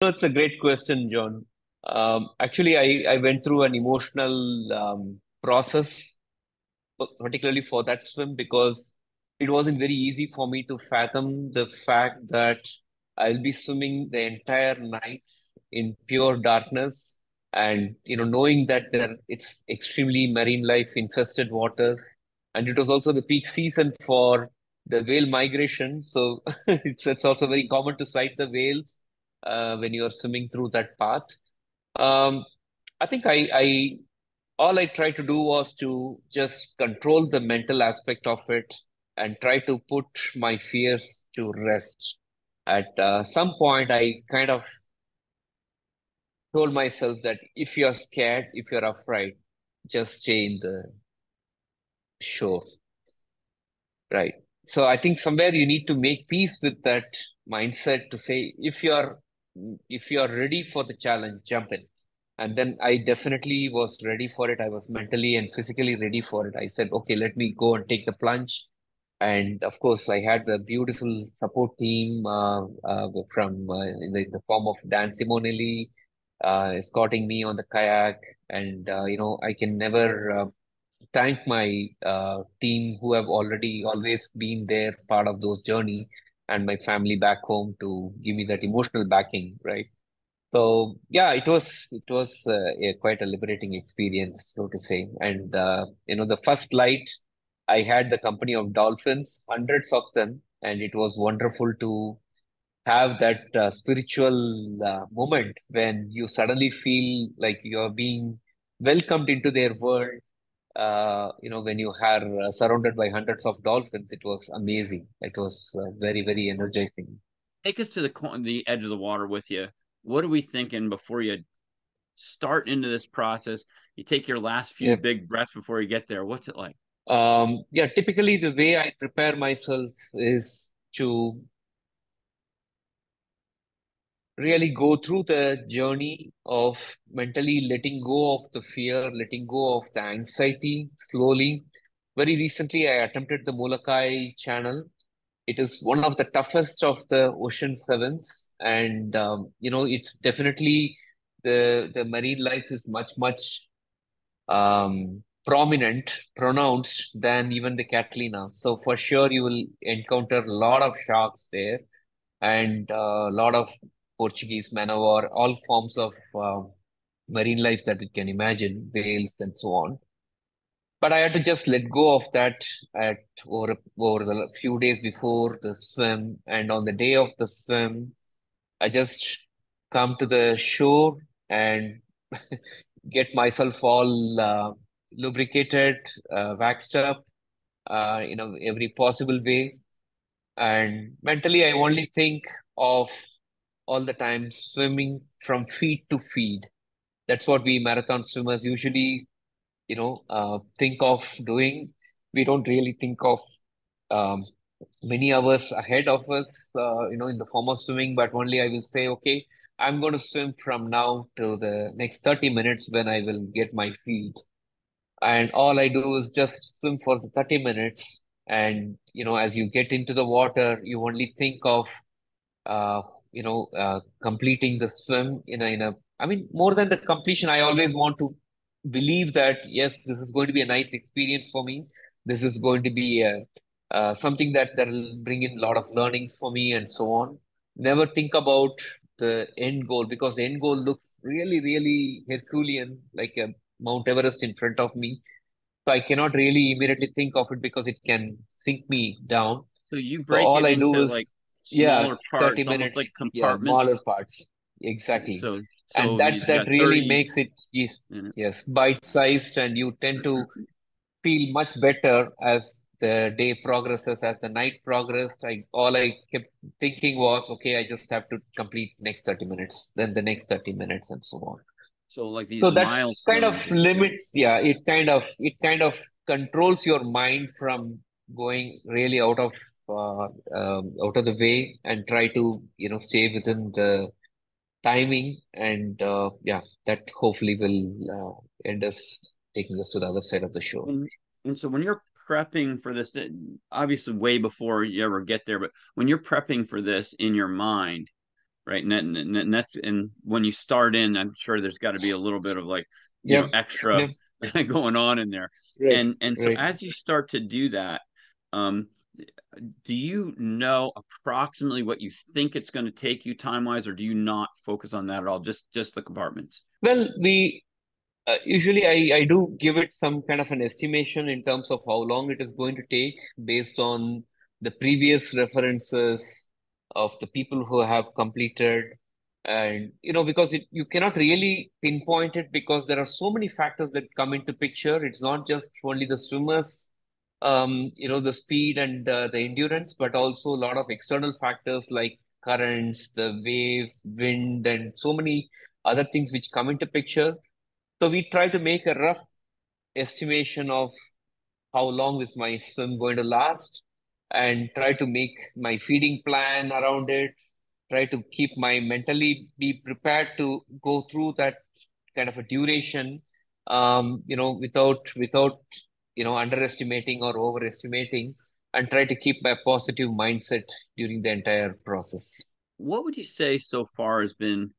That's a great question, John. Actually, I went through an emotional process, particularly for that swim, because it wasn't very easy for me to fathom the fact that I'll be swimming the entire night in pure darkness, and knowing that it's extremely marine life infested waters, and it was also the peak season for the whale migration. So it's also very common to sight the whales when you are swimming through that path. Um, I think I all I tried to do was to just control the mental aspect of it and try to put my fears to rest. At some point, I kind of told myself that if you're scared, if you're afraid, just stay in the shore, right? So I think somewhere you need to make peace with that mindset to say if you're ready for the challenge, jump in. And then I definitely was ready for it. I was mentally and physically ready for it. I said, okay, let me go and take the plunge. And of course, I had a beautiful support team from in the form of Dan Simonelli escorting me on the kayak. And, I can never thank my team who have already always been there, part of those journey, and my family back home to give me that emotional backing, right? So yeah, it was quite a liberating experience, so to say. And the first light, I had the company of dolphins, hundreds of them, and it was wonderful to have that spiritual moment when you suddenly feel like you're being welcomed into their world. When you are surrounded by hundreds of dolphins, it was amazing. It was very, very energizing. Take us to the edge of the water with you. What are we thinking before you start into this process? You take your last few Yeah. big breaths before you get there. What's it like? Yeah, typically the way I prepare myself is to really go through the journey of mentally letting go of the fear, letting go of the anxiety slowly. Very recently, I attempted the Molokai channel. It is one of the toughest of the ocean sevens, and it's definitely the marine life is much prominent, pronounced than even the Catalina. So for sure, you will encounter a lot of sharks there and a lot of Portuguese man o' war, all forms of marine life that you can imagine, whales and so on. But I had to just let go of that at over the few days before the swim, and on the day of the swim, I just come to the shore and get myself all lubricated, waxed up, every possible way. And mentally, I only think of all the time swimming from feet to feet. That's what we marathon swimmers usually, think of doing. We don't really think of um, many hours ahead of us, in the form of swimming, but only I will say, okay, I'm going to swim from now till the next 30 minutes when I will get my feet. And all I do is just swim for the 30 minutes. And, as you get into the water, you only think of completing the swim I mean, more than the completion, I always want to believe that, yes, this is going to be a nice experience for me. This is going to be something that will bring in a lot of learnings for me and so on. Never think about the end goal because the end goal looks really, really Herculean, like a Mount Everest in front of me. So I cannot really immediately think of it because it can sink me down. So you So break all it I do into like is, yeah, smaller 30 parts, almost like minutes, yeah, smaller compartments. parts. Exactly. So And so that you that got really 30. makes it, yes, yes, bite-sized, and you tend to feel much better as the day progresses, as the night progressed. All I kept thinking was, okay, I just have to complete next 30 minutes, then the next 30 minutes, and so on. So like So these that kind of milestones that you got. limits, yeah, it kind of controls your mind from going really out of the way and try to stay within the timing and yeah, that hopefully will end us taking us to the other side of the shore. And, and so when you're prepping for this, obviously way before you ever get there, but when you're prepping for this in your mind, right? And that's, and when you start in, I'm sure there's got to be a little bit of like, Yep. extra Yep. going on in there. Right. And so Right. as you start to do that, um, do you know approximately what you think it's going to take you time wise, or do you not focus on that at all? Just the compartments. Well, usually I do give it some kind of an estimation in terms of how long it is going to take based on the previous references of the people who have completed. And, because you cannot really pinpoint it because there are so many factors that come into picture. It's not just only the swimmers, the speed and the endurance, but also a lot of external factors like currents, the waves, wind, and so many other things which come into picture. So we try to make a rough estimation of how long is my swim going to last and try to make my feeding plan around it, try to keep my mentally be prepared to go through that kind of a duration, without, underestimating or overestimating, and try to keep my positive mindset during the entire process. What would you say so far has been